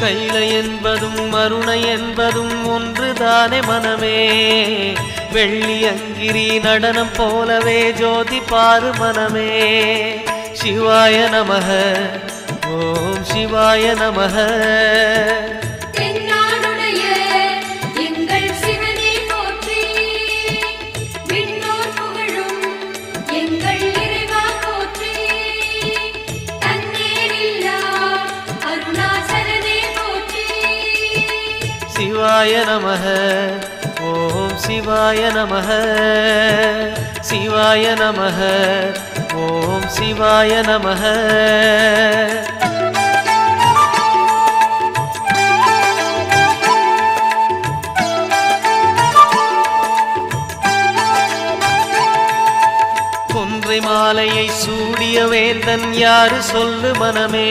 கைலை என்பதும் மருணை என்பதும் ஒன்றுதானே மனமே. வெள்ளி அங்கிரி நடனம் போலவே ஜோதி பாரு மனமே. சிவாய நமஹ ஓம் சிவாய நமஹ. சிவாய நமஹ ஓம் சிவாய நமஹ. சிவாய நமஹ ஓம் சிவாய நமஹ. கொன்றை மாலையை சூடிய வேந்தன் யாரு சொல்லு மனமே.